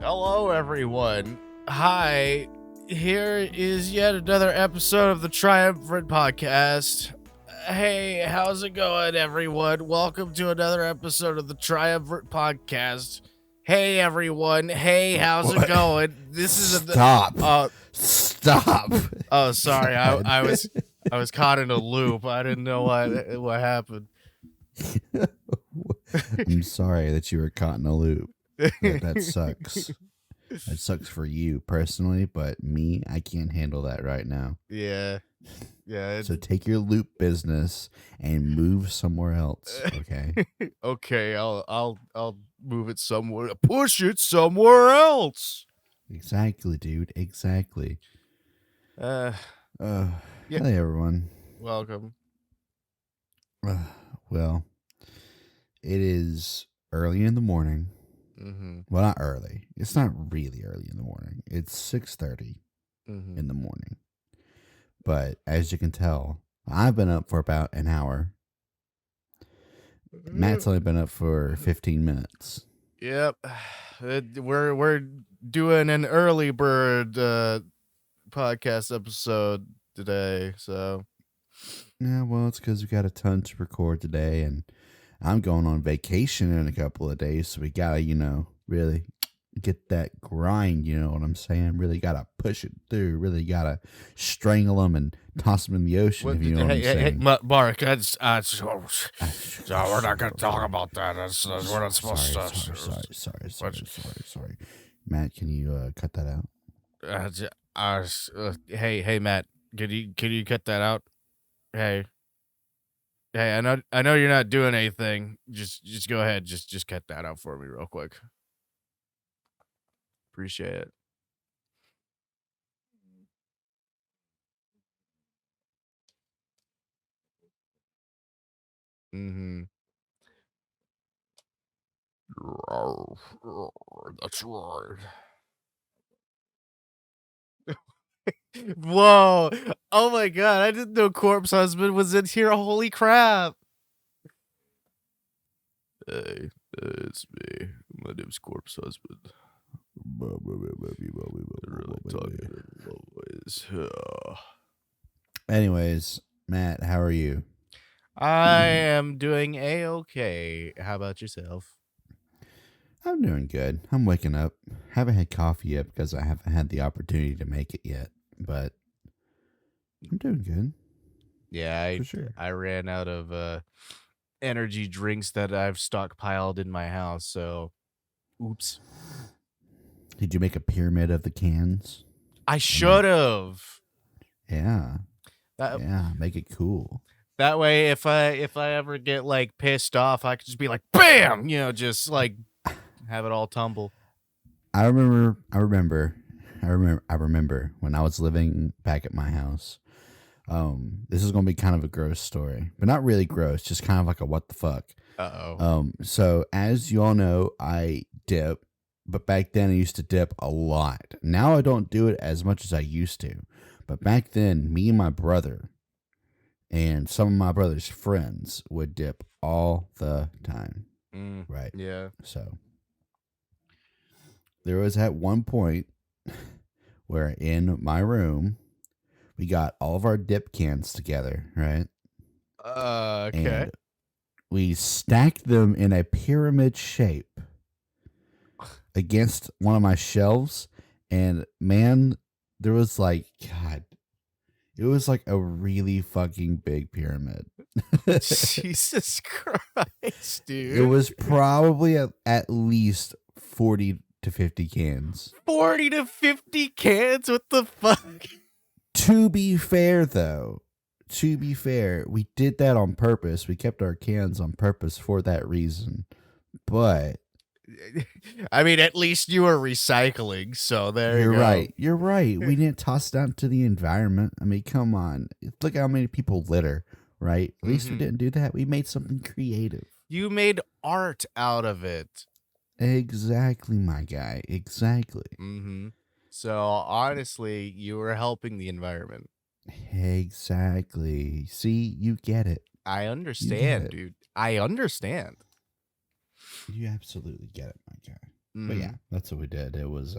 Hello, everyone. Hi. Here is yet another episode of the Triumvirate podcast. Hey, how's it going, everyone? Welcome to another episode of the Triumvirate podcast. Hey, everyone. Hey, how's it going? This is Stop. Stop. Oh, sorry. I was caught in a loop. I didn't know what happened. I'm sorry that you were caught in a loop. That sucks. That sucks for you personally, but me, I can't handle that right now. Yeah. So take your loop business and move somewhere else, okay? Okay, I'll move it somewhere. Push it somewhere else. Exactly, dude. Exactly. Yeah. Hey, everyone. Welcome. Well, it is early in the morning. Mm-hmm. Well, not early. It's not really early in the morning. It's 6:30 in the morning. But as you can tell, I've been up for about an hour. Matt's only been up for 15 minutes. Yep. We're doing an early bird podcast episode today, so. Yeah, well, it's because we got a ton to record today, and I'm going on vacation in a couple of days, so we gotta, really get that grind, you know what I'm saying? Really gotta push it through, really gotta strangle them and toss them in the ocean, if you know what I'm saying. Hey, Mark, we're not going to talk about that. We're not supposed to. Sorry. Matt, can you cut that out? Hey, Matt, can you cut that out? Hey, I know you're not doing anything. Just go ahead. Just cut that out for me real quick. Appreciate it. Mm-hmm. That's right. Whoa. Oh my god, I didn't know Corpse Husband was in here. Holy crap. Hey, it's me. My name's Corpse Husband. Really talking always. Anyways, Matt, how are you? I am doing A-okay. How about yourself? I'm doing good. I'm waking up. Haven't had coffee yet because I haven't had the opportunity to make it yet, but I'm doing good. Yeah, for sure. I ran out of energy drinks that I've stockpiled in my house, so oops. Did you make a pyramid of the cans? I should have. Yeah. Make it cool. That way, if I ever get like pissed off, I could just be like, bam, just like have it all tumble. I remember when I was living back at my house. This is gonna be kind of a gross story, but not really gross, just kind of like a what the fuck. So as you all know, I dip, but back then I used to dip a lot. Now I don't do it as much as I used to, but back then, me and my brother and some of my brother's friends would dip all the time. Right. Yeah. So there was at one point where in my room, we got all of our dip cans together, right? Okay. And we stacked them in a pyramid shape against one of my shelves. And man, there was like, God, it was like a really fucking big pyramid. Jesus Christ, dude. It was probably at least 40 to 50 cans. 40 to 50 cans? What the fuck? To be fair, though, we did that on purpose. We kept our cans on purpose for that reason. But I mean, at least you were recycling, so there you go. You're right. We didn't toss it out into the environment. I mean, come on. Look how many people litter, right? At least we didn't do that. We made something creative. You made art out of it. Exactly, my guy. Exactly. So, honestly, you were helping the environment. Exactly. See, you get it. I understand, dude. I understand. You absolutely get it, my guy. But yeah, that's what we did. It was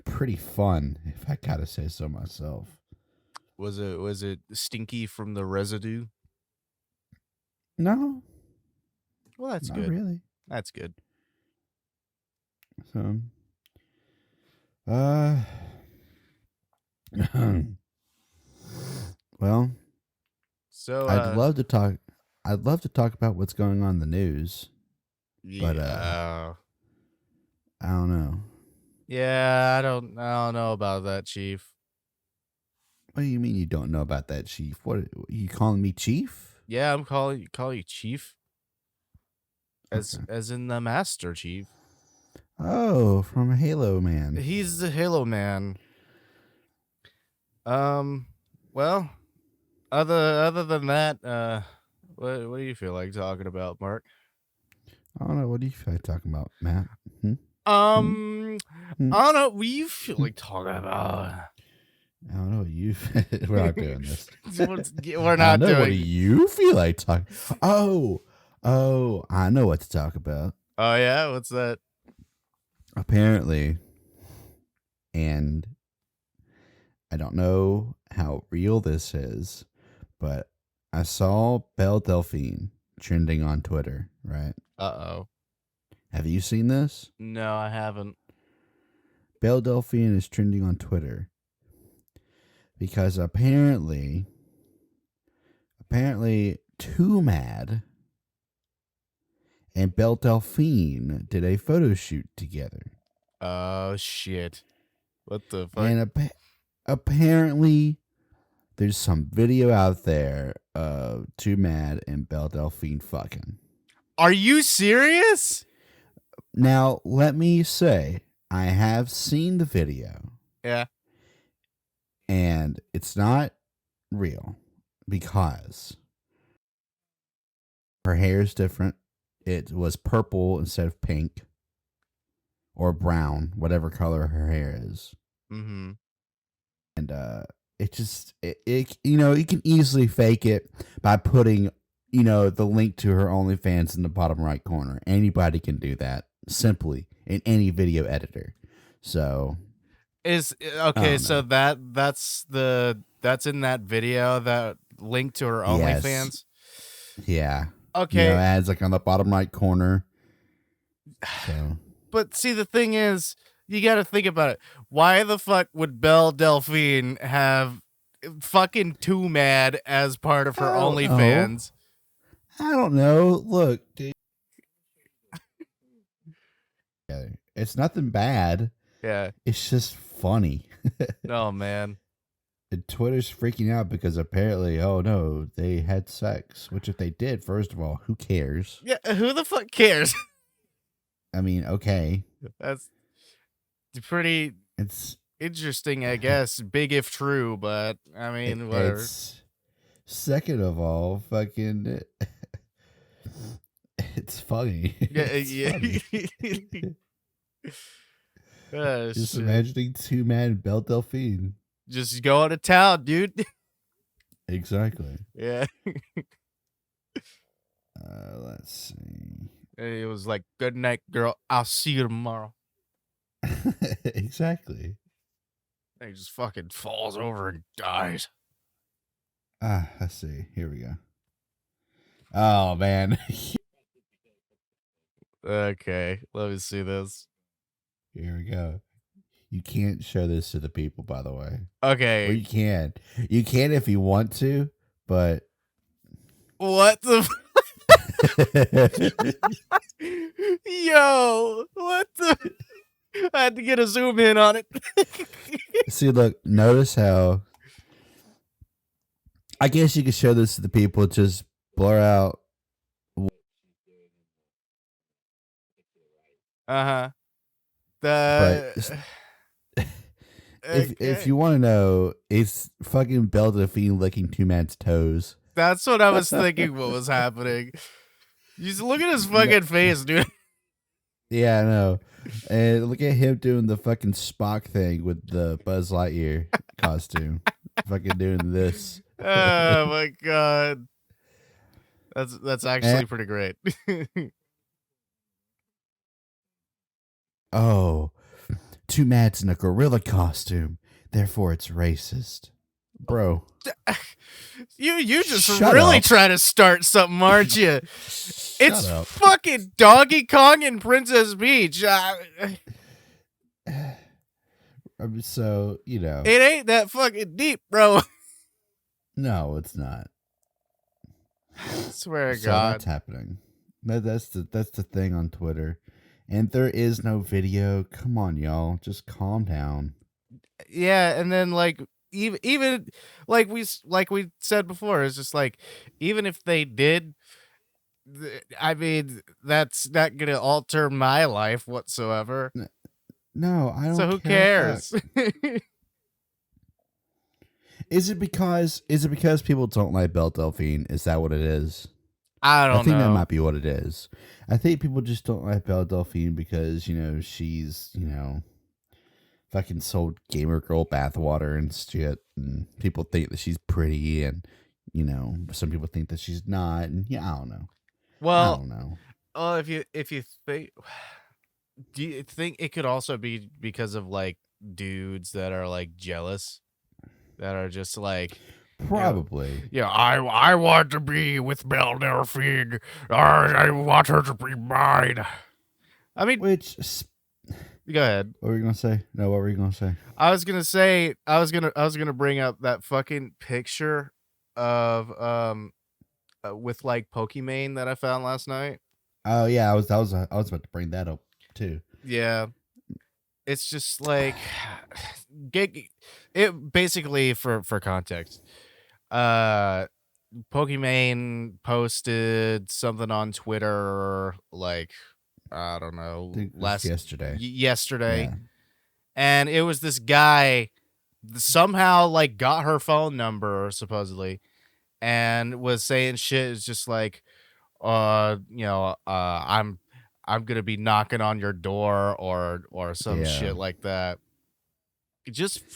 pretty fun, if I gotta say so myself. Was it stinky from the residue? No, Well, that's not good. really. That's good. So, uh, well, So I'd love to talk. I'd love to talk about what's going on in the news, but yeah. I don't know. Yeah, I don't know about that, Chief. What do you mean you don't know about that, Chief? What are you calling me, Chief? Yeah, I'm calling you Chief. As Okay. as in the Master Chief. Oh, from Halo Man. He's the Halo Man. Well, other than that, what do you feel like talking about, Mark? I don't know. What do you feel like talking about, Matt? I don't know. What do you feel Hmm? like talking about? I don't know. We're not doing this. We're I not know. doing. What do you feel like talking? Oh, I know what to talk about. Oh yeah, what's that? Apparently, and I don't know how real this is, but I saw Belle Delphine trending on Twitter, right? Uh-oh. Have you seen this? No, I haven't. Belle Delphine is trending on Twitter because apparently Too Mad and Belle Delphine did a photo shoot together. Oh shit. What the fuck? And apparently there's some video out there of Too Mad and Belle Delphine fucking. Are you serious? Now, let me say, I have seen the video. Yeah. And it's not real because her hair is different. It was purple instead of pink or brown, whatever color her hair is. Mm-hmm. And it you can easily fake it by putting, the link to her OnlyFans in the bottom right corner. Anybody can do that simply in any video editor. So Is okay, so that's in that video, that link to her OnlyFans. Yeah. Okay. Ads like on the bottom right corner. So. But see, the thing is, you got to think about it. Why the fuck would Belle Delphine have fucking Too Mad as part of her OnlyFans? I don't know. Look, dude. It's nothing bad. Yeah. It's just funny. Oh, man. And Twitter's freaking out because apparently, oh no, they had sex. Which if they did, first of all, who cares? Yeah, who the fuck cares? I mean, okay. That's pretty It's interesting, I guess. Big if true, but I mean, whatever. Second of all, fucking it's funny. Yeah. Funny. Just Shit. imagining Too Mad and Belle Delphine. Just go to town, dude. Exactly. Yeah. Let's see. It was like, good night, girl. I'll see you tomorrow. Exactly. And he just fucking falls over and dies. Let's see. Here we go. Oh, man. Okay, let me see this. Here we go. You can't show this to the people, by the way. Okay. Or you can. You can if you want to, but... What the... Yo, what the... I had to get a zoom in on it. See, look, notice how... I guess you could show this to the people, just blur out... Uh-huh. If you want to know, it's fucking Belle Delphine licking Too Mad's toes. That's what I was thinking what was happening. Just look at his fucking face, dude. Yeah, I know. And look at him doing the fucking Spock thing with the Buzz Lightyear costume. Fucking doing this. Oh my god. That's actually pretty great. oh, two Matts in a gorilla costume, therefore it's racist. Bro. You just Shut really up. trying to start something, aren't you? It's up. fucking Donkey Kong and Princess Peach. So, It ain't that fucking deep, bro. No, it's not. I swear to So God. that's happening. That's the thing on Twitter. And there is no video. Come on, y'all. Just calm down. Yeah, and then like even like we said before, it's just like even if they did, I mean that's not gonna alter my life whatsoever. No, I don't. So who care cares? Is it because people don't like Belle Delphine? Is that what it is? I don't think know. that might be what it is. I think people just don't like Belle Delphine because she's fucking sold gamer girl bathwater and shit, and people think that she's pretty, and some people think that she's not, and I don't know. Well, I don't know. Oh, if you think, do you think it could also be because of like dudes that are like jealous, that are just like Probably. I want to be with Belle Delphine. I want her to be mine. I mean, go ahead. What were you gonna say? No, what were you gonna say? I was gonna bring up that fucking picture of with like Pokimane that I found last night. Oh yeah, I was about to bring that up too. Yeah, it's just like it basically for context. Pokimane posted something on Twitter like I don't know yesterday. Yesterday. Yeah. And it was this guy somehow like got her phone number supposedly and was saying shit is just like I'm gonna be knocking on your door or some shit like that. Just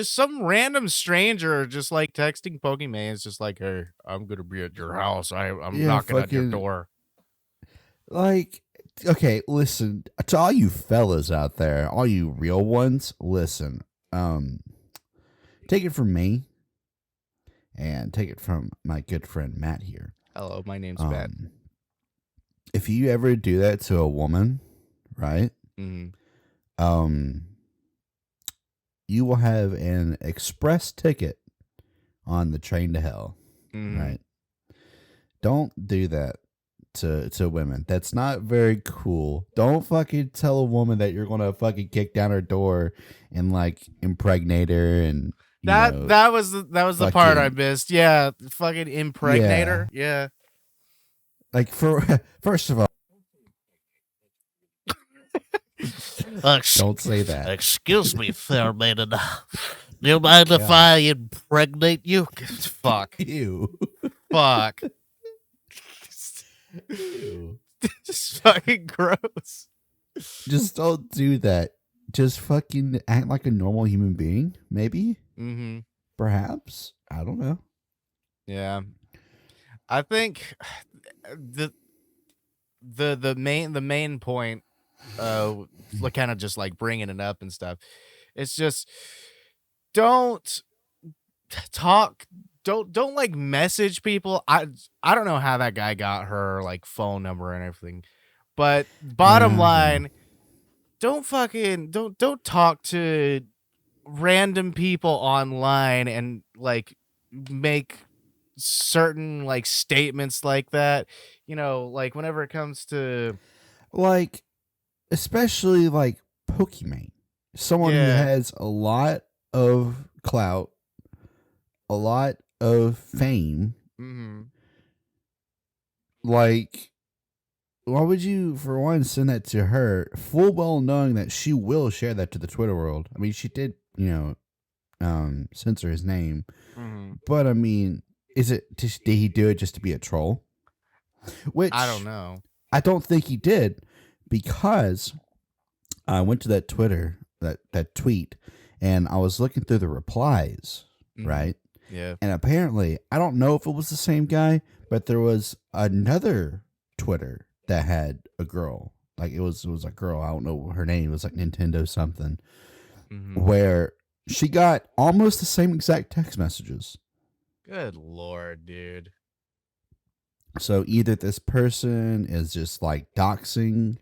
some random stranger just like texting Pokimane. It's just like, hey, I'm gonna be at your house. I'm knocking at your door. Like, okay, listen to all you fellas out there, all you real ones. Listen, take it from me, and take it from my good friend Matt here. Hello, my name's Matt. If you ever do that to a woman, right? Mm-hmm. You will have an express ticket on the train to hell, right? Don't do that to women. That's not very cool. Don't fucking tell a woman that you're gonna fucking kick down her door and like impregnate her and that was the part I missed. Yeah, fucking impregnate her. Yeah. Like first of all, don't say that. Excuse me, fair maiden. Do you mind if I impregnate you? Fuck. Ew. Fuck. Ew. Just fucking gross. Just don't do that. Just fucking act like a normal human being, maybe? Mm-hmm. Perhaps. I don't know. Yeah. I think the main point like kind of just like bringing it up and stuff, it's just don't like message people. I don't know how that guy got her like phone number and everything, but bottom line, don't talk to random people online and like make certain like statements like that, like whenever it comes to like, especially like Pokimane, someone who has a lot of clout, a lot of fame. Like, why would you, for one, send that to her, full well knowing that she will share that to the Twitter world? I mean, she did, censor his name, but I mean, did he do it just to be a troll? Which I don't know. I don't think he did, because I went to that Twitter, that tweet, and I was looking through the replies, right? Yeah. And apparently, I don't know if it was the same guy, but there was another Twitter that had a girl like it was a girl. I don't know her name. It was like Nintendo something, Mm-hmm. where she got almost the same exact text messages. Good Lord, dude. So either this person is just like doxing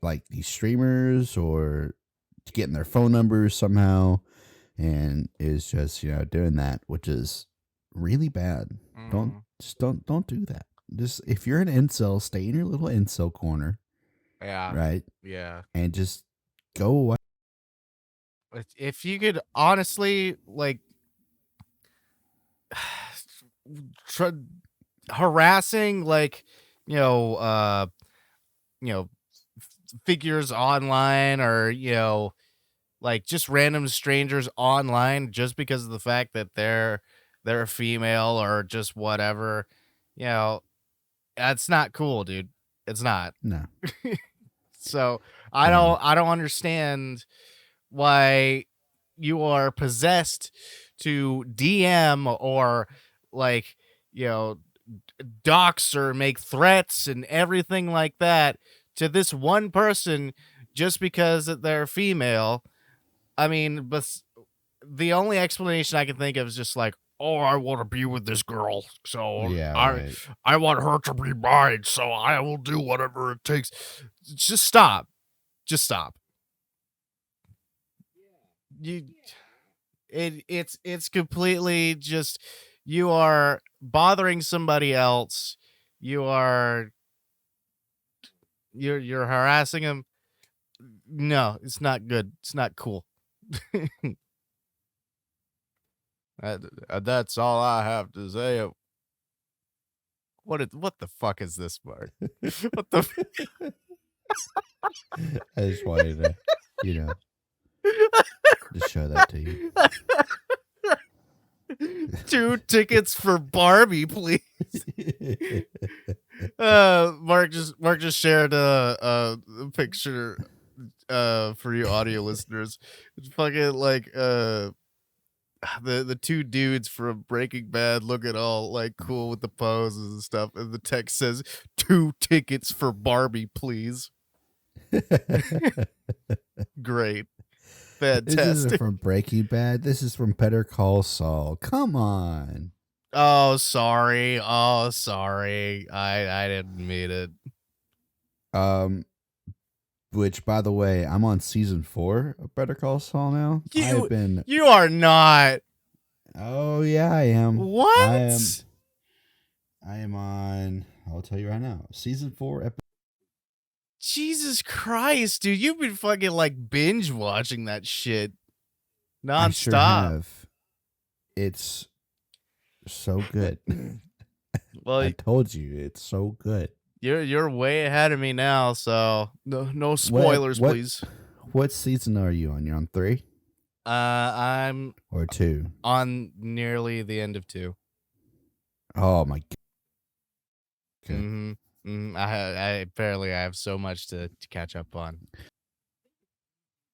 like these streamers or getting their phone numbers somehow and is just, doing that, which is really bad. Mm. Don't do that. Just if you're an incel, stay in your little incel corner, Yeah. right? Yeah. And just go away. If you could honestly like tr- harassing like you know uh you know figures online or like just random strangers online just because of the fact that they're a female or just whatever, you know, that's not cool, dude. It's not. No. So Um, I don't understand why you are possessed to DM or like, you know, dox or make threats and everything like that to this one person just because they're female. I mean, but the only explanation I can think of is just like, oh, I want to be with this girl, so yeah, I right. I want her to be mine, so I will do whatever it takes. Just stop. Just stop. You it's completely just you are bothering somebody else. You are you're harassing them. No, it's not good. It's not cool. That's all I have to say. What the fuck is this, Mark? What the I just wanted to, you know, just show that to you. 2 tickets for Barbie, please. Mark just shared a picture for you audio listeners. It's fucking like the 2 dudes from Breaking Bad looking all like cool with the poses and stuff, and the text says 2 tickets for Barbie, please. Great. This isn't Fantastic. from Breaking Bad. This is from Better Call Saul. Come on. Oh, sorry. Oh, sorry. I didn't mean it. Um, which, by the way, I'm on season 4 of Better Call Saul now. I have been. You are not. Oh yeah, I am. What? I am on. I'll tell you right now. Season 4, Jesus Christ, dude. You've been fucking like binge watching that shit I sure nonstop. have. It's so good. Well, I told you, it's so good. you're way ahead of me now, so no spoilers, please. What season are you on? You're on 3 I'm or 2? on nearly the end of 2. Oh my god. Okay. I have so much to catch up on.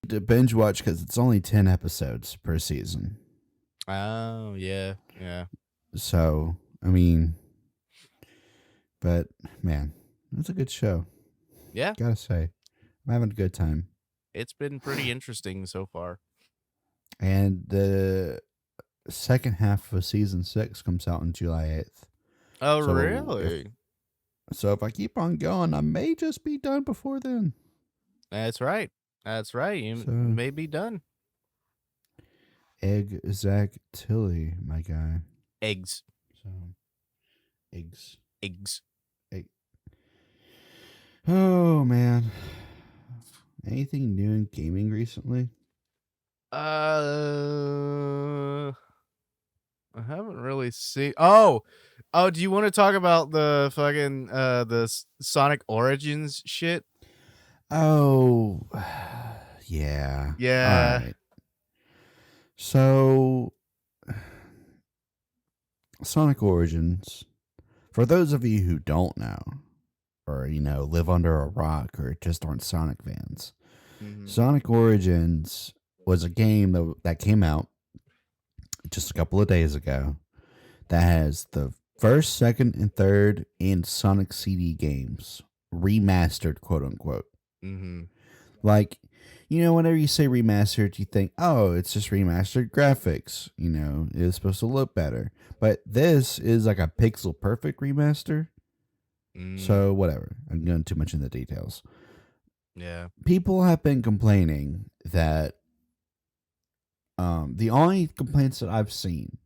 To binge watch because it's only 10 episodes per season. Oh yeah. So, I mean, but man, it's a good show. Yeah. Gotta say, I'm having a good time. It's been pretty interesting so far. And the second half of season 6 comes out on July 8th. Oh, So really? So if I keep on going, I may just be done before then. That's right. You So- may be done. Exactly, my guy. Eggs. So, eggs. Oh man, anything new in gaming recently? I haven't really seen. Oh, do you want to talk about the fucking the Sonic Origins shit? Oh, yeah. Yeah. All right. So, Sonic Origins, for those of you who don't know, or, live under a rock or just aren't Sonic fans, Sonic Origins was a game that came out just a couple of days ago that has the first, second, and third and Sonic CD games remastered, quote unquote. Mm-hmm. Like, whenever you say remastered, you think, oh, it's just remastered graphics. It's supposed to look better. But this is like a pixel perfect remaster. So, whatever. I'm going too much into the details. Yeah. People have been complaining that the only complaints that I've seen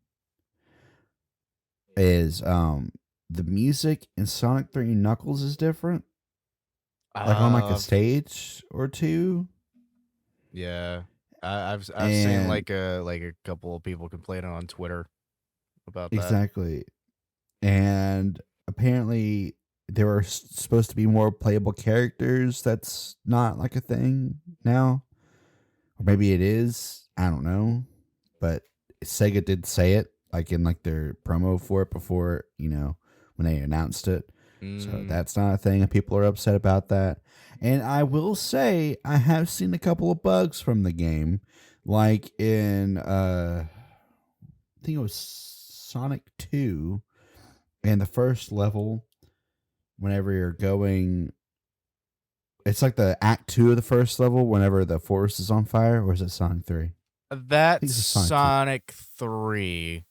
is the music in Sonic 3 and Knuckles is different. Like on like a stage or two. Yeah. I've seen And like a couple of people complaining on Twitter about that. exactly. And apparently there were supposed to be more playable characters. That's not like a thing now. Or maybe it is. I don't know. But Sega did say it, like in like their promo for it before, when they announced it. So that's not a thing, and people are upset about that. And I will say I have seen a couple of bugs from the game, like in I think it was Sonic 2, and the first level, whenever you're going, it's like the Act 2 of the first level, whenever the forest is on fire, or is it Sonic 3? That's Sonic 3.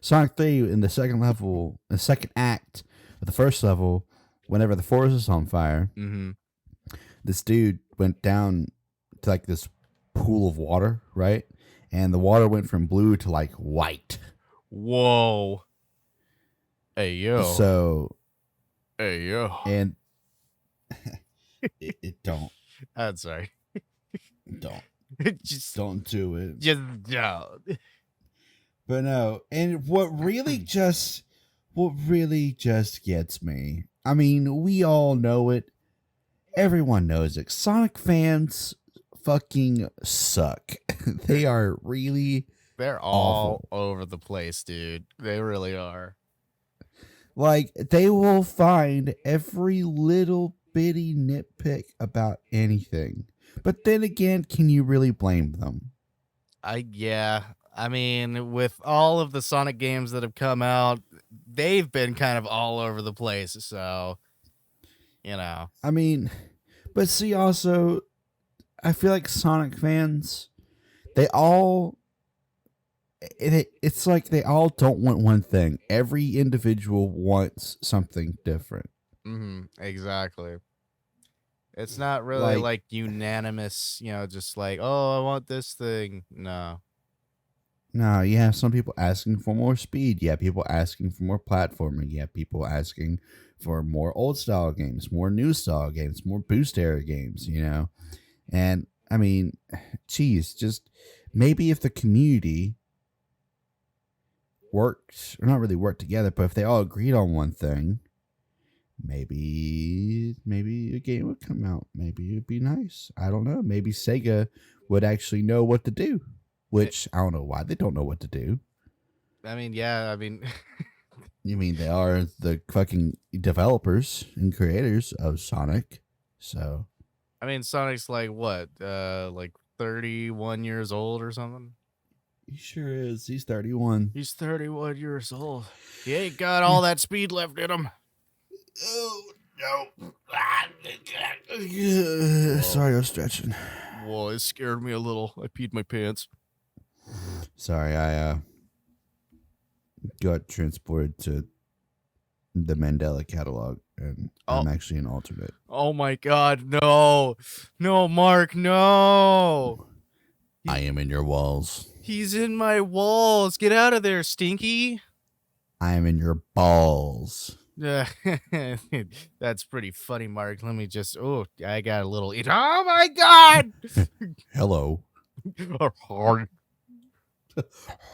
Sonic 3 in the second level, the second act of the first level, whenever the forest is on fire, this dude went down to like this pool of water, right? And the water went from blue to like white. Whoa. Hey, yo. So. Hey, yo. And it don't. I'm sorry. Don't. Just don't do it. Just don't. But no, and what really just gets me, I mean, we all know it. Everyone knows it. Sonic fans fucking suck. They are really They're all over the place, dude. They really are. Like, they will find every little bitty nitpick about anything. But then again, can you really blame them? Yeah. I mean, with all of the Sonic games that have come out, they've been kind of all over the place. So, I mean, but see, also, I feel like Sonic fans, it's like they all don't want one thing. Every individual wants something different. Exactly. It's not really like unanimous, just like, oh, I want this thing. No. No, you have some people asking for more speed. You have people asking for more platforming. You have people asking for more old style games, more new style games, more boost era games, And I mean, geez, just maybe if the community worked, or not really worked together, but if they all agreed on one thing, maybe a game would come out. Maybe it'd be nice. I don't know. Maybe Sega would actually know what to do. Which, I don't know why they don't know what to do. I mean, yeah, I mean... You mean they are the fucking developers and creators of Sonic, so... I mean, Sonic's like, what, like 31 years old or something? He sure is. He's 31. He's 31 years old. He ain't got all that speed left in him. Oh, no. Sorry, I was stretching. Whoa, it scared me a little. I peed my pants. Sorry, I got transported to the Mandela catalog, and I'm actually an alternate. Oh my god, no. No, Mark, no. I am in your walls. He's in my walls. Get out of there, Stinky. I am in your balls. That's pretty funny, Mark. Let me just... Oh, I got a little... Oh my god! Hello.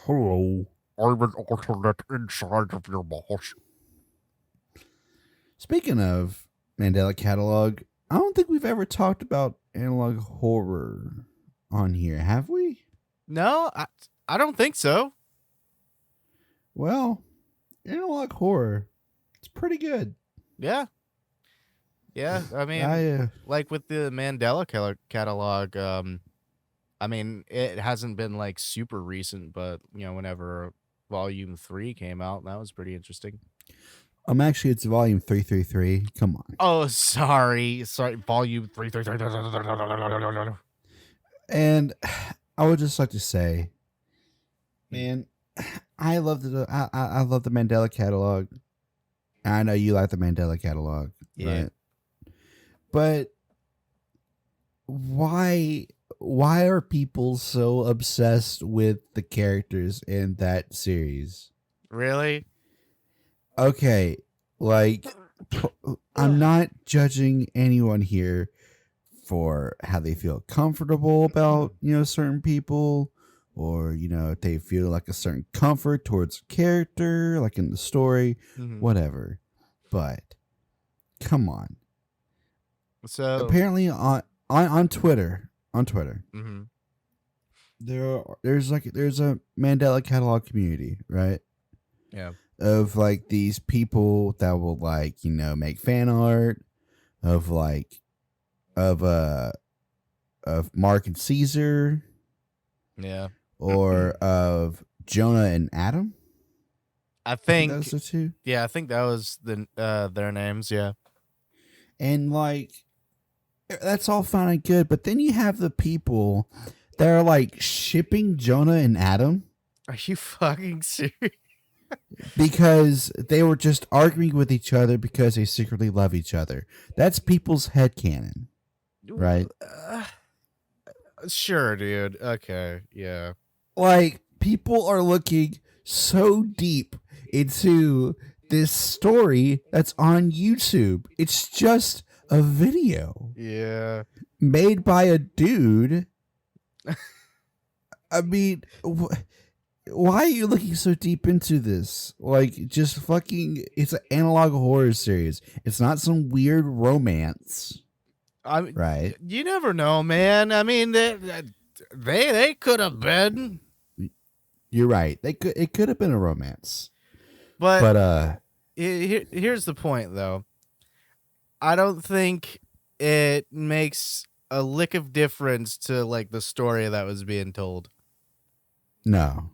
Hello. I'm an alternate inside of your balls. Speaking of Mandela Catalog, I don't think we've ever talked about analog horror on here, have we? No, I don't think so. Well, analog horror, it's pretty good. Yeah. Yeah, I mean, like with the Mandela catalog, I mean, it hasn't been like super recent, but whenever Volume 3 came out, that was pretty interesting. Actually, it's volume 333. Come on. Oh, sorry. Volume 3. And I would just like to say, man, I love I love the Mandela catalog. I know you like the Mandela catalog, Yeah. right? But why are people so obsessed with the characters in that series? Really? Okay, like I'm not judging anyone here for how they feel comfortable about, certain people, or, if they feel like a certain comfort towards a character, like in the story, Mhm. whatever. But come on. So, Apparently on Twitter, mhm. there's a Mandela catalog community, right? Yeah. Of like these people that will like, make fan art of like of Mark and Caesar, Yeah. or of Jonah and Adam. I I think that was think the two. yeah, I think that was their names, yeah. And like that's all fine and good, but then you have the people that are like shipping Jonah and Adam Are you fucking serious? because they were just arguing with each other because they secretly love each other. That's people's headcanon, right? Uh, sure, dude. Okay, yeah. Like people are looking so deep into this story that's on YouTube. It's just a video Yeah. made by a dude. I mean, why are you looking so deep into this? Like, just fucking, it's an analog horror series. It's not some weird romance, I mean, right? you never know, man. I mean, they could have been, You're right. It could have been a romance, but but here's the point, though. I don't think it makes a lick of difference to like the story that was being told. no,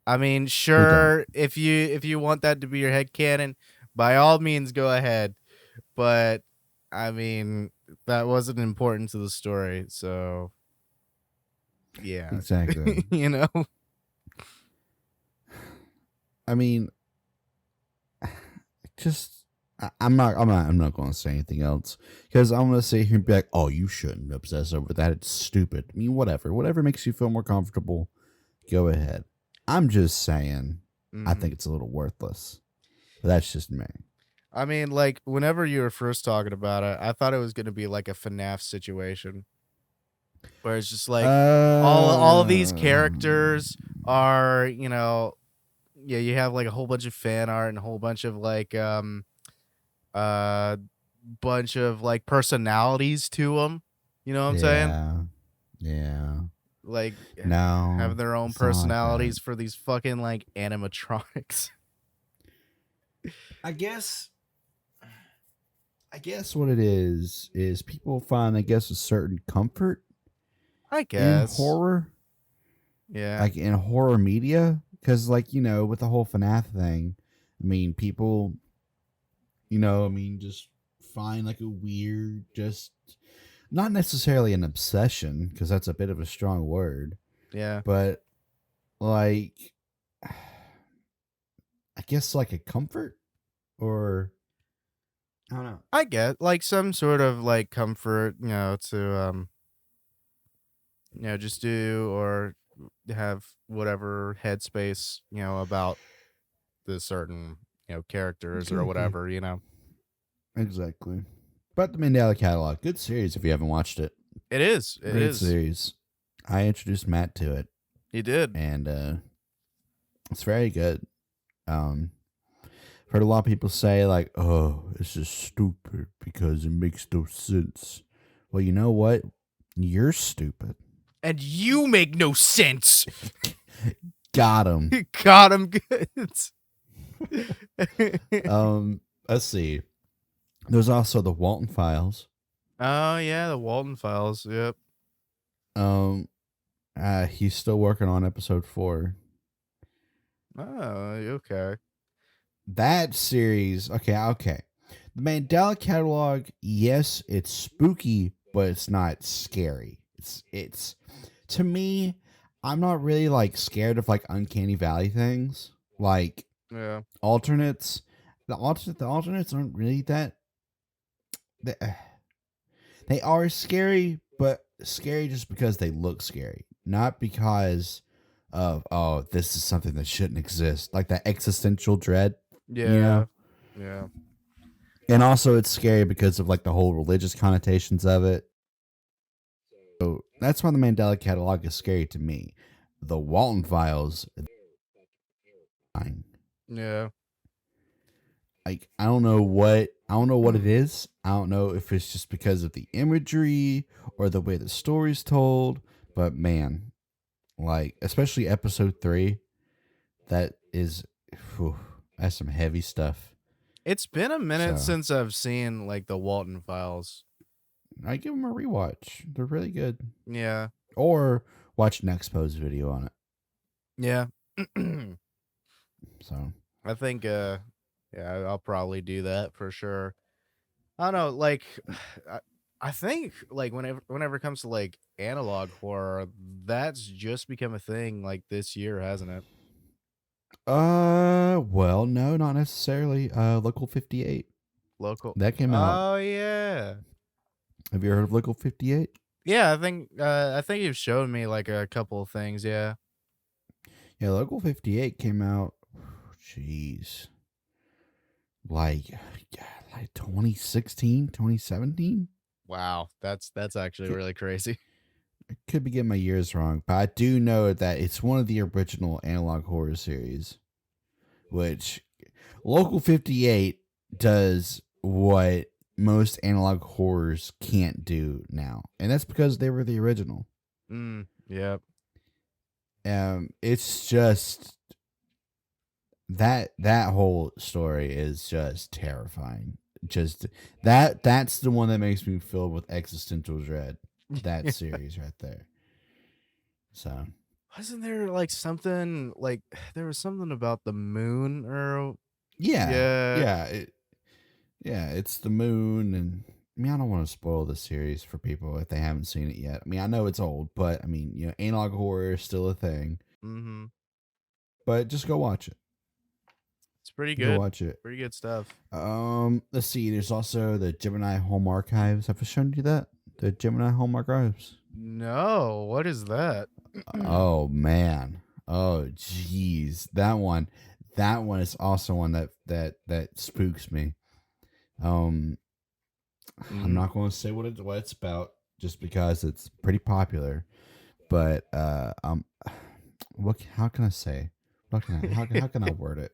I mean, it don't. sure, if you want that to be your headcanon, by all means go ahead. But I mean, that wasn't important to the story, so yeah. Exactly. You know? I mean, just I'm not going to say anything else because I'm going to sit here and be like, oh, you shouldn't obsess over that. It's stupid. I mean, whatever makes you feel more comfortable, go ahead. I'm just saying, I Mhm. think it's a little worthless. But that's just me. I mean, like whenever you were first talking about it, I thought it was going to be like a FNAF situation where it's just like all of these Uh, characters are, yeah, you have like a whole bunch of fan art and a whole bunch of like uh bunch of like personalities to them. You know what I'm saying? yeah, yeah. Like No, having their own it's not like that. personalities for these fucking like animatronics. I guess. I guess what it is people find, I guess, a certain comfort I in guess. horror, Yeah. like in horror media, because like with the whole FNAF thing, I mean, people, I mean, just find like a weird, just not necessarily an obsession, because that's a bit of a strong word, Yeah. but like, I guess like a comfort, or I don't know. I get like some sort of like comfort, to just do or have whatever headspace, about the certain, characters or Exactly. whatever. Exactly. But the Mandela Catalog, good series if you haven't watched it. It is. It Great is. series. I introduced Matt to it, He did. and it's very good. Heard a lot of people say like, "Oh, this is stupid because it makes no sense." Well, you know what? You're stupid. And you make no sense. Got him. Got him good. Let's see. There's also the Walton Files. Oh yeah, the Walton Files. Yep. Um, he's still working on episode 4. Oh, okay. that series. Okay. The Mandela Catalog. Yes, it's spooky, but it's not scary. It's to me. I'm not really like scared of like uncanny valley things like Yeah. alternates. The alternates aren't really that. They, they are scary, but scary just because they look scary, not because of this is something that shouldn't exist, like that existential dread, you know. Yeah. Yeah. And also, it's scary because of like the whole religious connotations of it. So that's why the Mandela Catalog is scary to me. The Walton Files, fine. Yeah. Like I don't know what it is. I don't know if it's just because of the imagery or the way the story's told, but man, like especially episode 3, that is whew, that's some heavy stuff. It's been a minute So since I've seen like the Walton Files. I give them a rewatch. They're really good. Yeah. Or watch Nextpo's video on it. Yeah. So I think yeah, I'll probably do that for sure. I don't know, like I, I think like whenever it comes to like analog horror, that's just become a thing like this year, hasn't it? well, no, not necessarily. Local 58. Local. That came out. Oh yeah. Have you heard of Local 58? Yeah, I think you've shown me like a couple of things, yeah. Yeah, Local 58 came out jeez. Like like 2016, 2017. Wow, that's actually really crazy. Could be getting my years wrong, but I do know that it's one of the original analog horror series, which Local 58 does what most analog horrors can't do now. And that's because they were the original. Yeah. It's just that whole story is just terrifying. Just that's the one that makes me filled with existential dread. That series right there. So Wasn't there like something like there was something about the moon or yeah, yeah. yeah, it's the moon, and I mean I don't want to spoil the series for people if they haven't seen it yet. I mean I know it's old, but I mean analog horror is still a thing. Mhm. But just go watch it. It's pretty Go good. watch it. Pretty good stuff. Let's see. There's also the Gemini Home Archives. Have I shown you that? The Gemini Home Archives. No, what is that? Oh man. Oh jeez. That one. That one is also one that spooks me. Um, I'm Mm. not going to say what it's about just because it's pretty popular. But what? How can I say? How can I word it?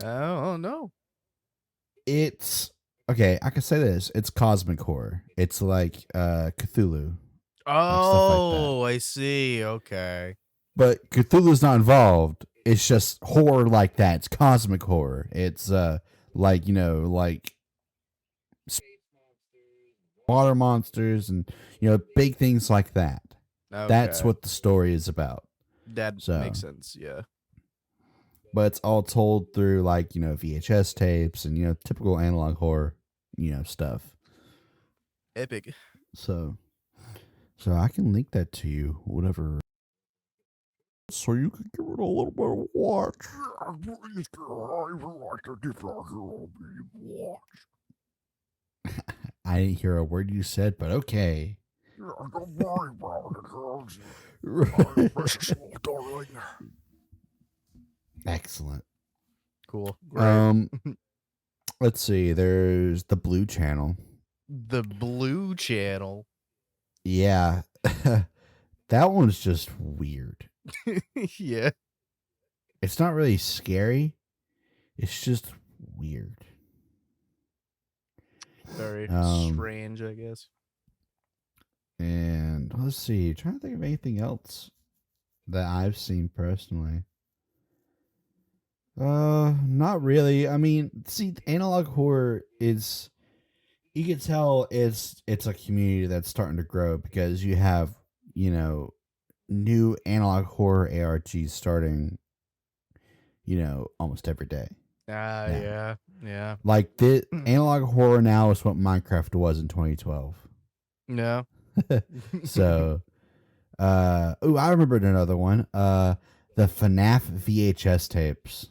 Oh no. It's okay. I can say this. It's cosmic horror. It's like Cthulhu, like stuff like that. Oh, I see. Okay. But Cthulhu's not involved. It's just horror like that. It's cosmic horror. It's like like water monsters and big things like that. That's Okay. what the story is about. That makes So, sense. Yeah. but it's all told through like VHS tapes and typical analog horror stuff. Epic. So I can link that to you, whatever, so you can give it a little bit of watch. Yeah, please, I would like to give it a little bit of watch. I didn't hear a word you said, but okay. Yeah, don't worry about it, girls. My precious little darling. Excellent. Cool. Great. Let's see. There's the Blue Channel. The Blue Channel. Yeah, that one's just weird. Yeah. It's not really scary. It's just weird. Very Um, strange, I guess. and let's see. Trying to think of anything else that I've seen personally. Not really. I mean, see, analog horror is, you can tell it's a community that's starting to grow because you have new analog horror ARGs starting almost every day. Yeah. Yeah. Like the analog horror now is what Minecraft was in 2012. No. So, I remembered another one. The FNAF VHS tapes.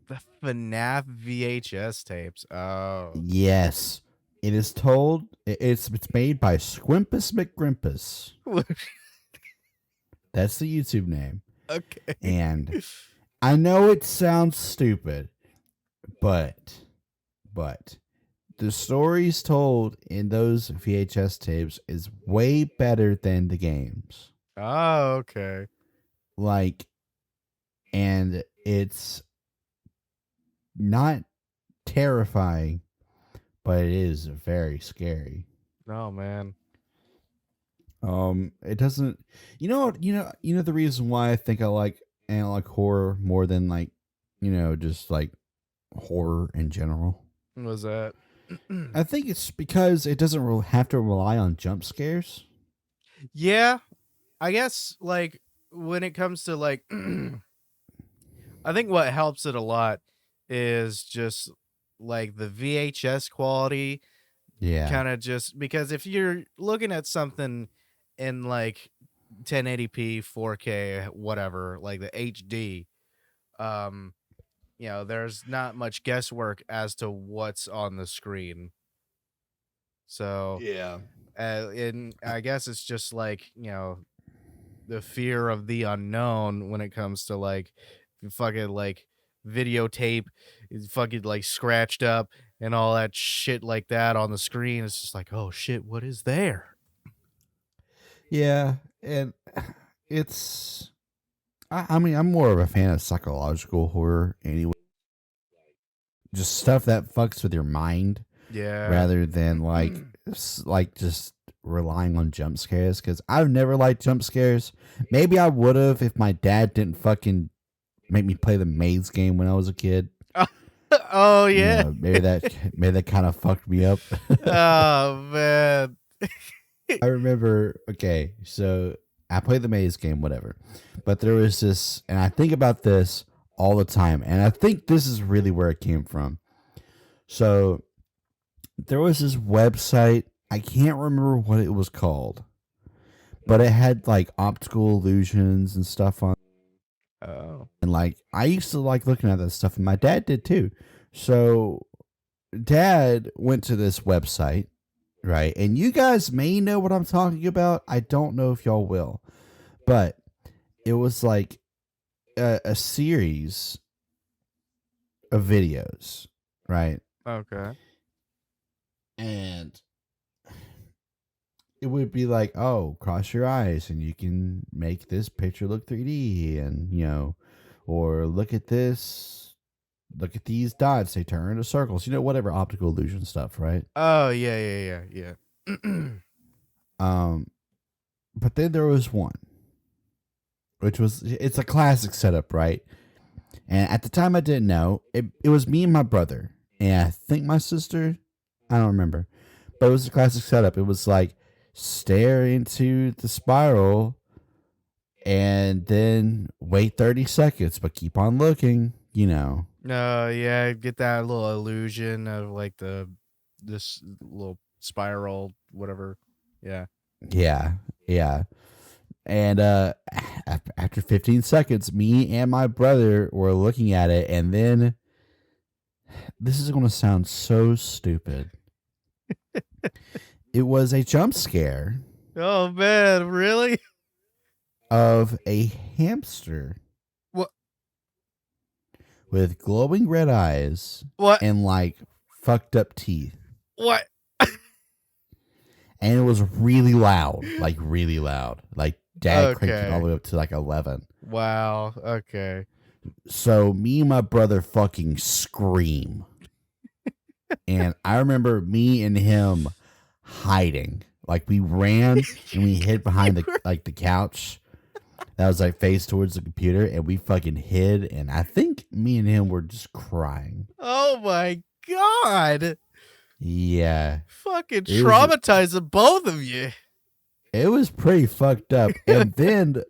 The FNAF VHS tapes. Oh. Yes, it is told. It's made by Squimpus McGrimpus. That's the YouTube name. Okay. And I know it sounds stupid, but the stories told in those VHS tapes is way better than the games. Oh, okay. Like, and it's not terrifying, but it is very scary. Oh man. It doesn't. The reason why I think I like analog horror more than just like horror in general. What was that? I think it's because it doesn't have to rely on jump scares. Yeah, I guess like when it comes to like, I think what helps it a lot is just like the VHS quality. Yeah. Kind of just because if you're looking at something in like 1080p, 4K, whatever, like the HD, there's not much guesswork as to what's on the screen. So Yeah. and I guess it's just like, the fear of the unknown when it comes to like fucking like videotape is fucking like scratched up and all that shit like that on the screen. It's just like, oh shit, what is there? Yeah, and it's. I mean, I'm more of a fan of psychological horror anyway. Just stuff that fucks with your mind. Yeah. Rather than like just relying on jump scares, because I've never liked jump scares. Maybe I would have if my dad didn't fucking make me play the maze game when I was a kid. Oh yeah. Maybe that kind of fucked me up. Oh man. I remember. Okay, so I played the maze game, whatever. But there was this, and I think about this all the time, and I think this is really where it came from. So there was this website. I can't remember what it was called, but it had like optical illusions and stuff on. Oh. And like I used to like looking at that stuff, and my dad did too. So Dad went to this website, right? And you guys may know what I'm talking about. I don't know if y'all will, but it was like a series of videos, right? Okay. And it would be like, oh, cross your eyes and you can make this picture look 3D, and or look at this, look at these dots, they turn into circles, whatever optical illusion stuff, right? Oh yeah. But then there was one, which was, it's a classic setup, right? And at the time I didn't know. It was me and my brother, and I think my sister, I don't remember, but it was a classic setup. It was like stare into the spiral and then wait 30 seconds, but keep on looking, Yeah, get that little illusion of like this little spiral, whatever. Yeah. Yeah. And after 15 seconds, me and my brother were looking at it, and then this is going to sound so stupid. It was a jump scare. Oh man, really? Of a hamster. What? With glowing red eyes. What? And like fucked up teeth. What? And it was really loud. Like really loud. Like Dad cranked it all the way up to like 11. Wow. Okay. So me and my brother fucking scream. And I remember me and him hiding. Like we ran and we hid behind the couch that was like face towards the computer, and we fucking hid, and I think me and him were just crying. Oh my god. Yeah. Fucking traumatizing both of you. It was pretty fucked up. And then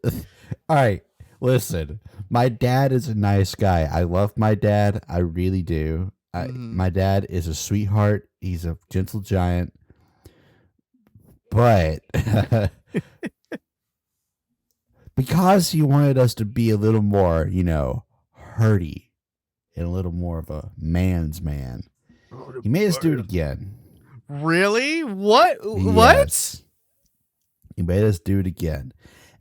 all right, listen. My dad is a nice guy. I love my dad. I really do. Mhm. My dad is a sweetheart. He's a gentle giant. But because he wanted us to be a little more, herdy and a little more of a man's man, he made us do it again. Really? What? Yes. He made us do it again.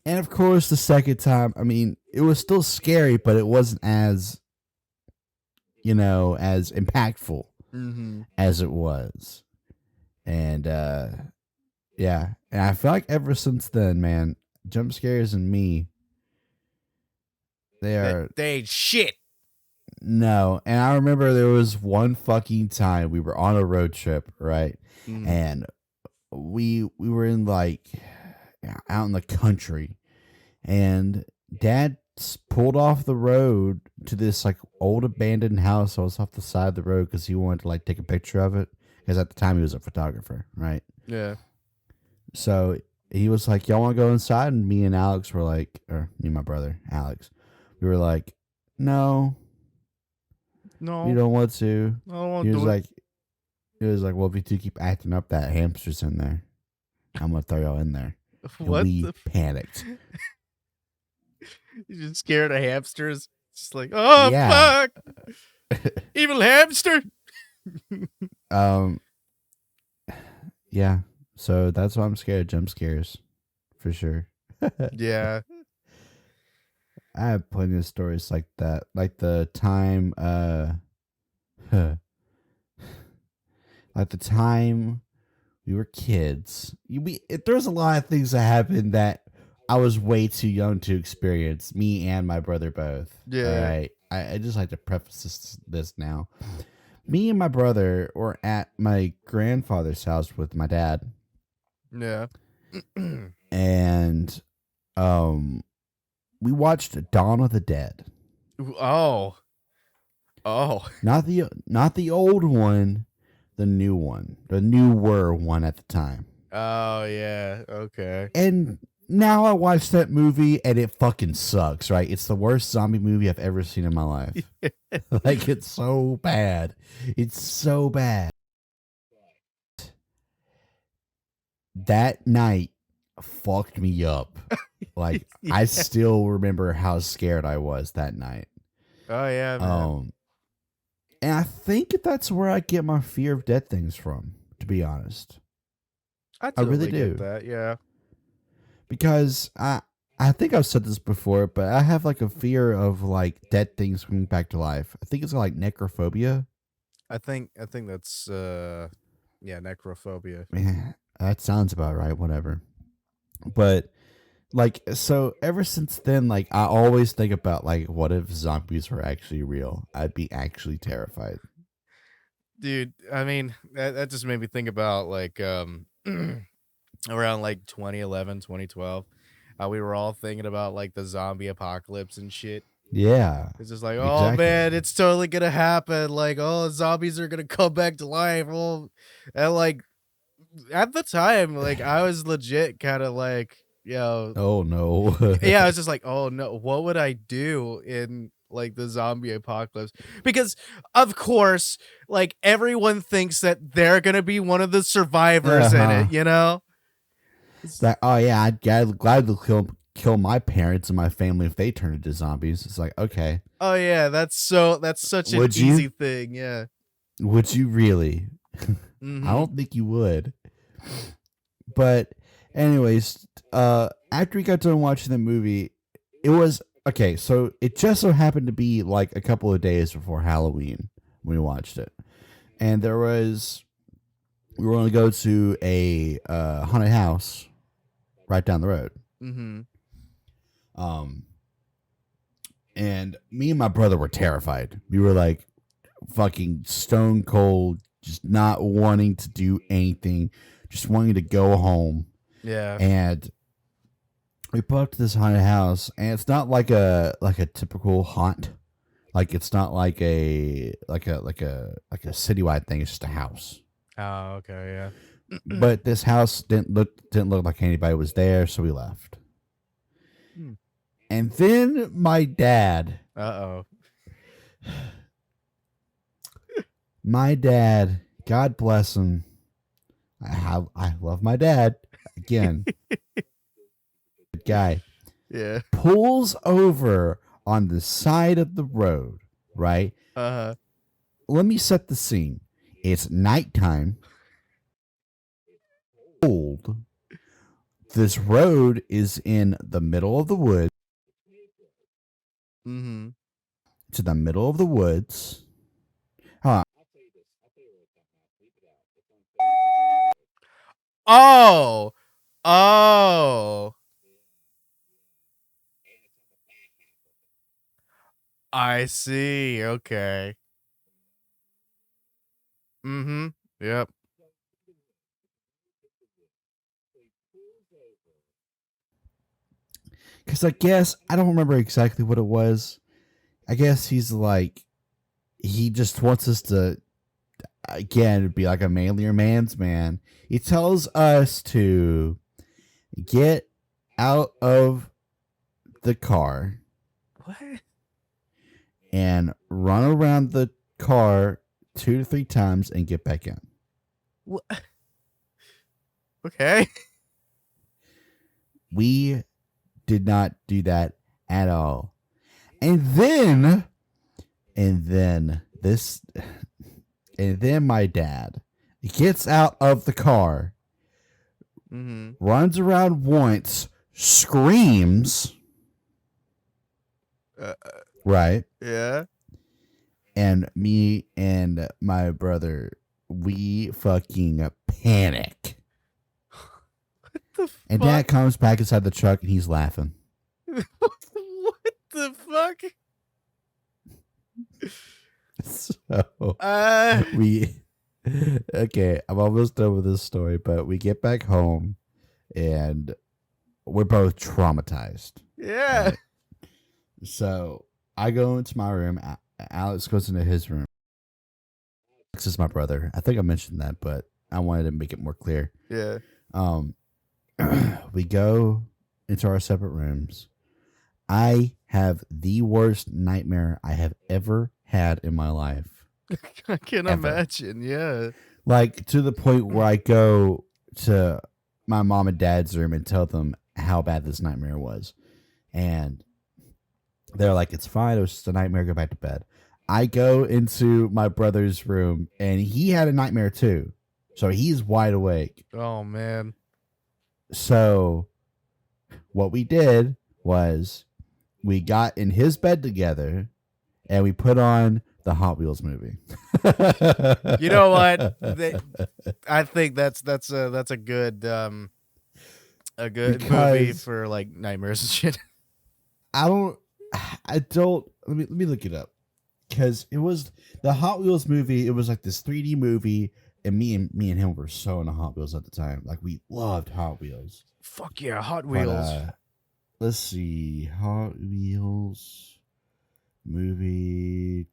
And of course, the second time, I mean, it was still scary, but it wasn't as, as impactful Mm-hmm. as it was. And, yeah. And I feel like ever since then, man, jump scares and me, They ain't shit. No. And I remember there was one fucking time we were on a road trip, right? Mhm. And we were in like out in the country, and Dad pulled off the road to this like old abandoned house that was off the side of the road because he wanted to like take a picture of it, because at the time he was a photographer, right? Yeah. So he was like, y'all want to go inside? And me and Alex were like, or me and my brother Alex, we were like, no, No. you don't want to. I don't want He to was do it. like, well, if you two keep acting up, that hamster's in there. I'm gonna throw y'all in there. And What we the panicked. You just scared of hamsters? Just like, oh Yeah. fuck, evil hamster. Yeah. So that's why I'm scared of jump scares, for sure. Yeah. I have plenty of stories like that. Like the time, like the time we were kids. There's a lot of things that happened that I was way too young to experience. Me and my brother both. Yeah. All right. I just like to preface this now. Me and my brother were at my grandfather's house with my dad, Yeah. and we watched Dawn of the Dead. Oh. Not the old one, the new one, the newer one at the time. Oh yeah. Okay. And now I watched that movie and it fucking sucks, right? It's the worst zombie movie I've ever seen in my life. Like, it's so bad. It's so bad. That night fucked me up. Like, Yeah. I still remember how scared I was that night. Oh yeah, man. And I think that's where I get my fear of dead things from, to be honest. I totally really get do. that. Yeah. Because I think I've said this before, but I have like a fear of like dead things coming back to life. I think it's like necrophobia. I think that's necrophobia. Man, that sounds about right, whatever. But like, so ever since then, like, I always think about like, what if zombies were actually real? I'd be actually terrified. Dude, I mean, that just made me think about like around like 2011, 2012. We were all thinking about like the zombie apocalypse and shit. Yeah, It's just like, oh exactly. man, it's totally gonna happen. Like, oh, zombies are gonna come back to life. Oh, and like at the time, like I was legit kind of like, Oh no. yeah, I was just like, oh no, what would I do in like the zombie apocalypse? Because of course, like everyone thinks that they're gonna be one of the survivors in it, you know? It's like, oh yeah, I'd gladly kill my parents and my family if they turn into zombies. It's like, okay. Oh yeah, that's such an easy thing, yeah. Would you really? Mhm. I don't think you would. But anyways, after we got done watching the movie, it was okay, so it just so happened to be like a couple of days before Halloween when we watched it. And we were going to go to a haunted house right down the road. Mhm. And me and my brother were terrified. We were like fucking stone cold, just not wanting to do anything, just wanting to go home. Yeah. And we put up to this haunted house, and it's not like a typical haunt. Like, it's not like a citywide thing. It's just a house. Oh, okay, yeah. But this house didn't look like anybody was there, so we left. And then my dad. Uh-oh. My dad, God bless him. I love my dad. Again, good guy. Yeah. Pulls over on the side of the road, right? Uh-huh. Let me set the scene. It's nighttime. Cold. This road is in the middle of the woods. Mm-hmm. To the middle of the woods. Huh. Oh. Oh. I see. Okay. Mm-hmm. Yep. Because I guess, I don't remember exactly what it was. I guess he's like, he just wants us to, again, be like a manlier man's man. He tells us to get out of the car What? and run around the car 2 to 3 times and get back in. What? Okay. We did not do that at all. And then this, and then my dad gets out of the car, runs around once, screams, right? Yeah. And me and my brother, we fucking panic. What the fuck? And Dad comes back inside the truck and he's laughing. What the fuck? So okay, I'm almost done with this story, but we get back home and we're both traumatized. Yeah. Right? So I go into my room. Alex goes into his room. Alex is my brother. I think I mentioned that, but I wanted to make it more clear. Yeah. We go into our separate rooms. I have the worst nightmare I have ever had in my life. I can imagine. Yeah. Like to the point where I go to my mom and dad's room and tell them how bad this nightmare was. And they're like, it's fine. It was just a nightmare. Go back to bed. I go into my brother's room and he had a nightmare too. So he's wide awake. Oh, man. So what we did was we got in his bed together and we put on the Hot Wheels movie. You know what? I think that's a good movie for like nightmares and shit. I don't let me look it up. Because it was the Hot Wheels movie, it was like this 3D movie, and me and him were so into Hot Wheels at the time. Like we loved Hot Wheels. Fuck yeah, Hot Wheels. But, let's see. Hot Wheels movie.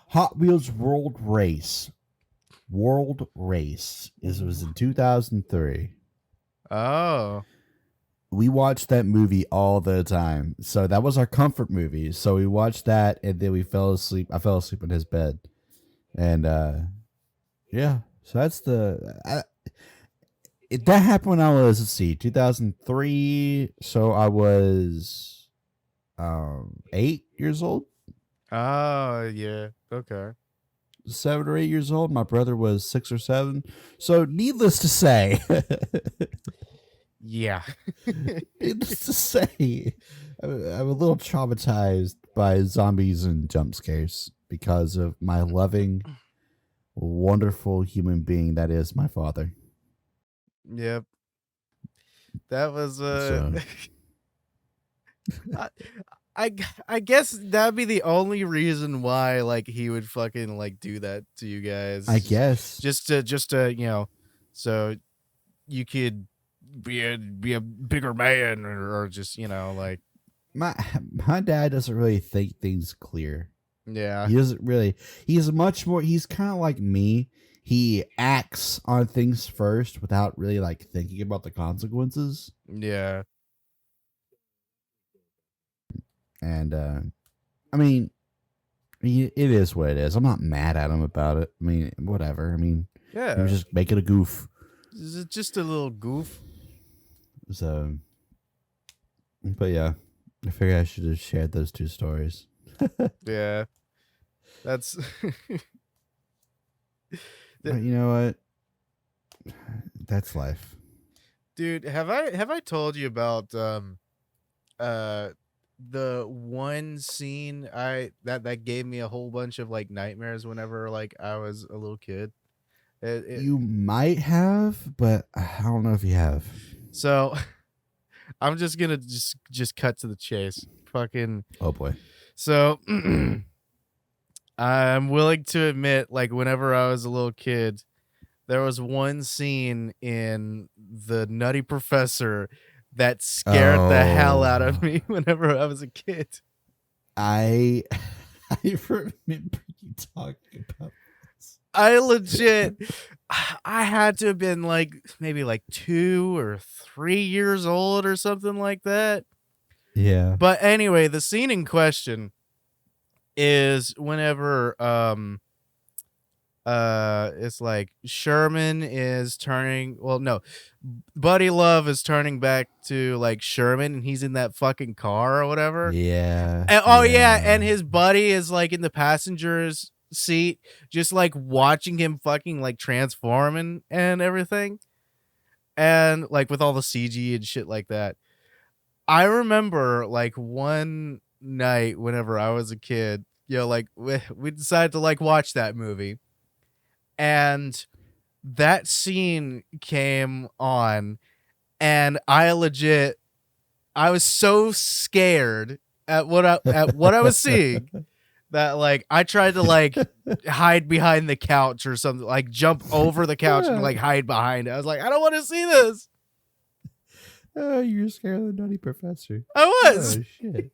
Hot Wheels World Race. World Race. It was in 2003. Oh. We watched that movie all the time. So that was our comfort movie. So we watched that and then we fell asleep. I fell asleep in his bed. And yeah. So that's that happened when I was, let's see, 2003. So I was 8 years old. Oh, yeah. Okay. 7 or 8 years old. My brother was 6 or 7. So needless to say, yeah. needless to say, I'm a little traumatized by zombies and jump scares because of my loving, wonderful human being that is my father. Yep. That was I guess that'd be the only reason why like he would fucking like do that to you guys. I guess just to you know, so you could be a bigger man or just, you know, like my dad doesn't really think things clear. Yeah. He doesn't really. He's much more. He's kind of like me. He acts on things first without really like thinking about the consequences. Yeah. And I mean, it is what it is. I'm not mad at him about it. I mean, whatever. I mean, he Yeah, was just making a goof. this is just a little goof. So, but yeah, I figured I should have shared those two stories. Yeah, that's. But you know what? That's life. Dude, have I told you about uh the one scene that gave me a whole bunch of like nightmares whenever like I was a little kid? You might have, but I don't know if you have. So I'm just gonna just cut to the chase. Fucking Oh boy. so I'm willing to admit, like whenever I was a little kid, there was one scene in The Nutty Professor that scared the hell out of Oh, me whenever I was a kid. I I remember you talking about this. I legit, I had to have been like maybe like 2 or 3 years old or something like that. Yeah. But anyway, the scene in question is whenever it's like Sherman is turning, well no, Buddy Love is turning back to like Sherman and he's in that fucking car or whatever. Yeah. And oh yeah, Yeah. and his buddy is like in the passenger's seat, just like watching him fucking like transform and everything. And like with all the CG and shit like that. I remember like one night whenever I was a kid, like we decided to like watch that movie. And that scene came on and I was so scared at what I was seeing that like I tried to like hide behind the couch or something, like jump over the couch and like hide behind it. I was like, I don't want to see this. Oh, you're scared of the Nutty Professor. I was. Oh shit.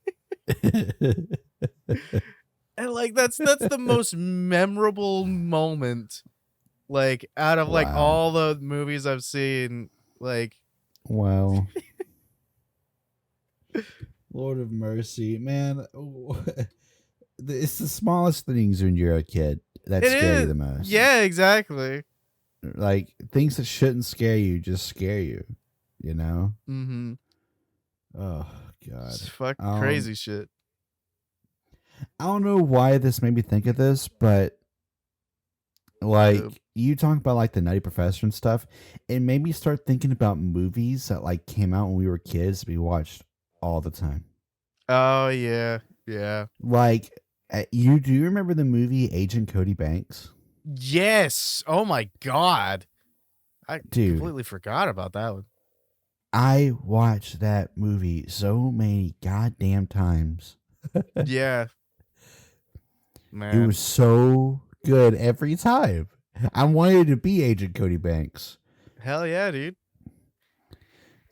And like that's the most memorable moment like out of like Wow. all the movies I've seen, like Wow. Lord of mercy, man. It's the smallest things when you're a kid that it scare you is. the most. Yeah, exactly. Like things that shouldn't scare you just scare you. You know? Mm-hmm. Oh God. It's fucking crazy shit. I don't know why this made me think of this, but like you talk about like the Nutty Professor and stuff, it made me start thinking about movies that like came out when we were kids we watched all the time. Oh yeah. Yeah. Like do you remember the movie Agent Cody Banks? Yes. Oh my god. I Dude, completely forgot about that one. I watched that movie so many goddamn times. Yeah. Man. It was so good every time. I wanted to be Agent Cody Banks. Hell yeah, dude.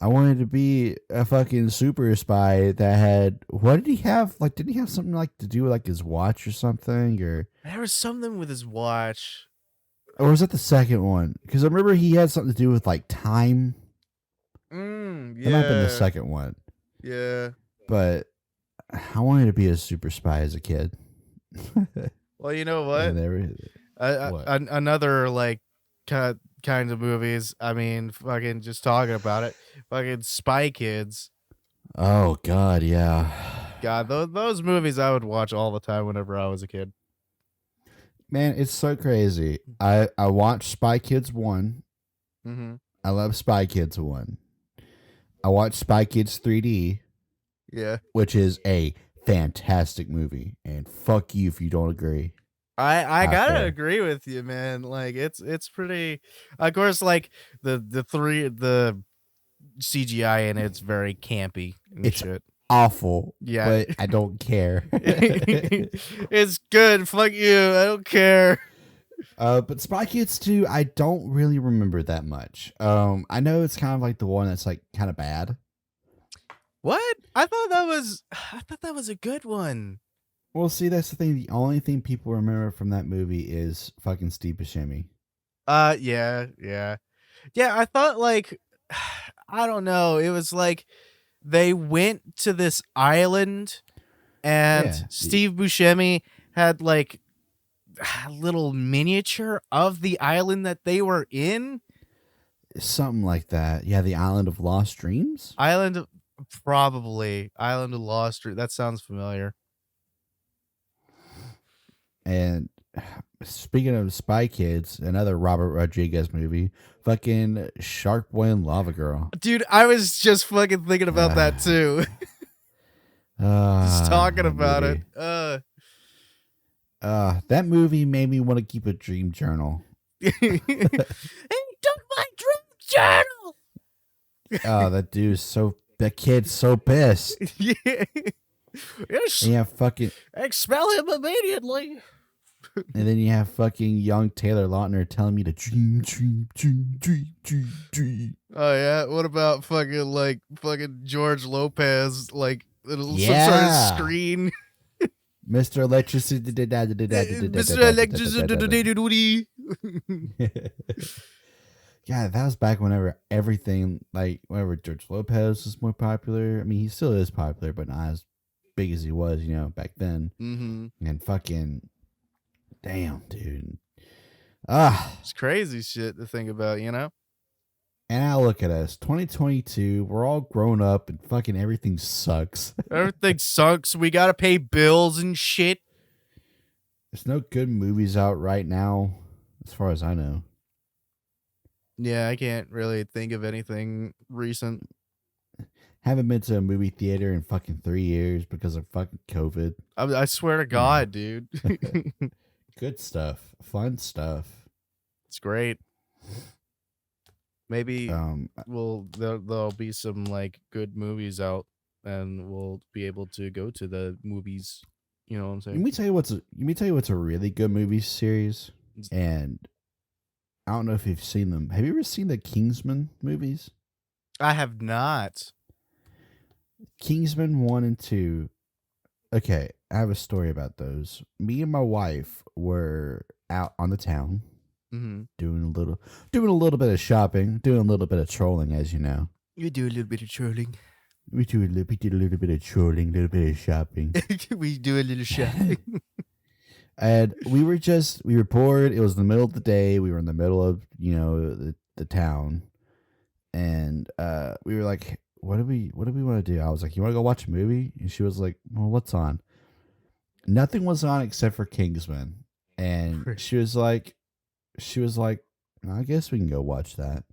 I wanted to be a fucking super spy that had, what did he have? Like, didn't he have something like to do with like his watch or something? Or There was something with his watch. was that the second one? Because I remember he had something to do with like time. Yeah. That might have been the second one. Yeah. But I wanted to be a super spy as a kid. Well, you know what? What? Another like kind of movies. I mean, fucking just talking about it. Fucking Spy Kids. Oh God, yeah. God, those movies I would watch all the time whenever I was a kid. Man, it's so crazy. I watched Spy Kids 1. Mm-hmm. I love Spy Kids 1. I watched Spy Kids 3D. Yeah. Which is a fantastic movie. And fuck you if you don't agree. I gotta agree with you, man. Like it's pretty. Of course, like the CGI in it's very campy and it's shit. Awful. Yeah, but I don't care. It's good. Fuck you. I don't care. But Spy Kids 2, I don't really remember that much. I know it's kind of like the one that's like kind of bad. What? I thought that was a good one. Well, see, that's the thing. The only thing people remember from that movie is fucking Steve Buscemi. Yeah. I thought like, I don't know. It was like they went to this island and Yeah, Steve Buscemi had like a little miniature of the island that they were in. something like that. Yeah, the Island of Lost Dreams. Probably Island of Lost. That sounds familiar. And speaking of Spy Kids, another Robert Rodriguez movie, fucking Shark Boy and Lava Girl. Dude, I was just fucking thinking about that too. Just talking that about movie. it. That movie made me want to keep a dream journal. Hey, took my dream journal. Oh, that kid's so pissed. Yeah. Yes. And you have fucking, Expel him immediately. and then you have fucking young Taylor Lautner telling me to dream. Oh yeah. What about fucking George Lopez some sort of Yeah. screen? Mr. Electricity. Mr. Electricity. Yeah, that was back whenever whenever George Lopez was more popular. I mean, he still is popular, but not as big as he was, back then. Mm-hmm. And fucking, damn, dude. It's crazy shit to think about, And now look at us, 2022. We're all grown up, and fucking everything sucks. Everything sucks. We gotta pay bills and shit. There's no good movies out right now, as far as I know. Yeah, I can't really think of anything recent. Haven't been to a movie theater in fucking 3 years because of fucking COVID. I swear to God, dude. Good stuff. Fun stuff. It's great. Maybe there'll be some good movies out, and we'll be able to go to the movies. You know what I'm saying? Let me tell you what's a really good movie series, and I don't know if you've seen them. Have you ever seen the Kingsman movies? I have not. Kingsman 1 and 2. Okay, I have a story about those. Me and my wife were out on the town, doing a little bit of shopping, doing a little bit of trolling, as you know. You do a little bit of trolling. We did a little bit of trolling, a little bit of shopping. We do a little shopping. And we were bored. It was the middle of the day. We were in the middle of, the town. And we were like, what do we want to do? I was like, you want to go watch a movie? And she was like, well, what's on? Nothing was on except for Kingsman. And she was like, I guess we can go watch that.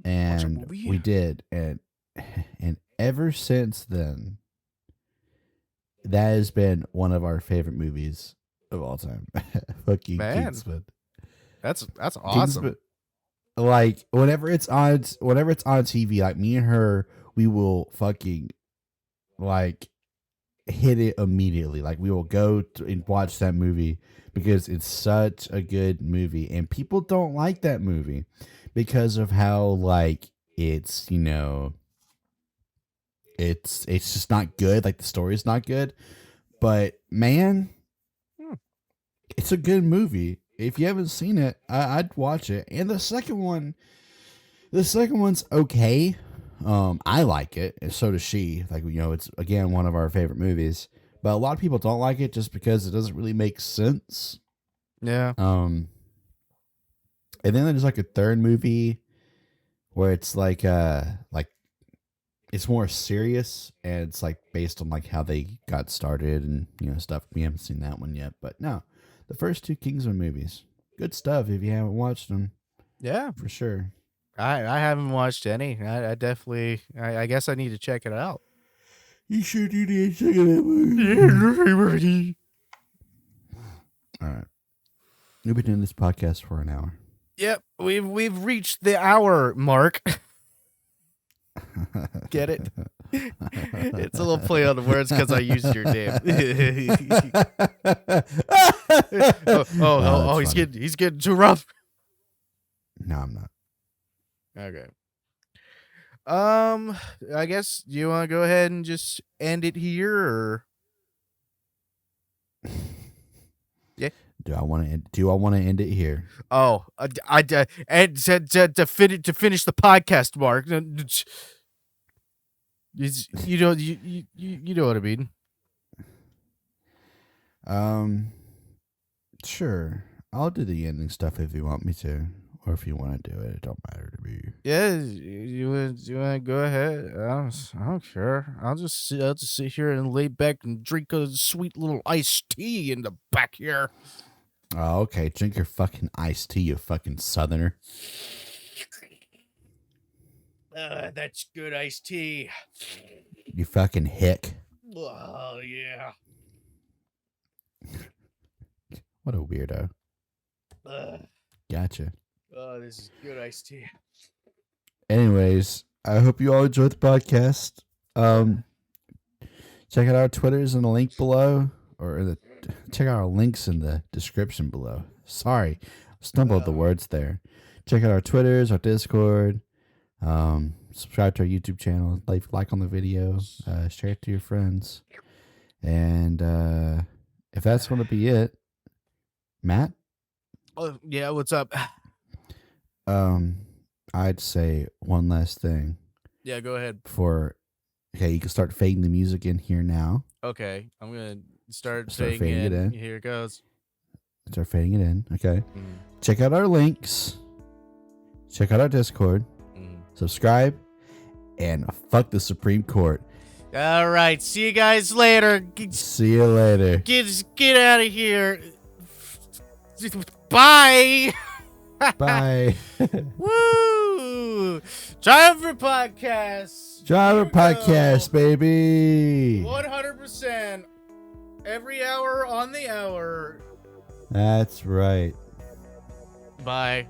And we did. And ever since then, that has been one of our favorite movies of all time. Fucking Kingsman. That's awesome. Kingsman, like whenever it's on TV, like me and her, we will fucking hit it immediately. Like we will go and watch that movie because it's such a good movie, and people don't like that movie because of how it's it's just not good. Like the story's not good, but man, it's a good movie. If you haven't seen it, I'd watch it. And the second one's okay. I like it, and so does she. It's again one of our favorite movies. But a lot of people don't like it just because it doesn't really make sense. Yeah. And then there's a third movie where it's it's more serious, and it's based on how they got started and stuff. We haven't seen that one yet, but no. The first two Kingsman movies. Good stuff if you haven't watched them. Yeah. For sure. I haven't watched any. I definitely, I guess I need to check it out. You sure do need to check it out. All right. We've been doing this podcast for an hour. Yep. We've reached the hour mark. Get it? It's a little play on the words because I used your name. He's getting too rough. No, I'm not. Okay. I guess you want to go ahead and just end it here, or yeah. Do I want to end it here? Oh, and to finish the podcast, Mark. You know what I mean. Sure. I'll do the ending stuff if you want me to, or if you want to do it. It don't matter to me. Yeah, you want to go ahead? I don't care. I'll just sit here and lay back and drink a sweet little iced tea in the back here. Oh, okay. Drink your fucking iced tea, you fucking southerner. That's good iced tea. You fucking hick. Oh yeah. What a weirdo. Gotcha. Oh, this is good iced tea. Anyways, I hope you all enjoyed the podcast. Check out our Twitters in the link below, or check out our links in the description below. Sorry, stumbled the words there. Check out our Twitters, our Discord. Subscribe to our YouTube channel. Like on the video. Share it to your friends. And if that's going to be it, Matt. Oh yeah, what's up? I'd say one last thing. Yeah, go ahead. Okay, you can start fading the music in here now. Okay, I'm gonna start fading it in. Here it goes. Start fading it in. Okay. Check out our links. Check out our Discord. Subscribe. And fuck the Supreme Court. All right, see you guys later. See you later. Get out of here. Bye. Bye. Woo! Triumvirate Podcast. Triumvirate Podcast, baby. 100%. Every hour on the hour. That's right. Bye.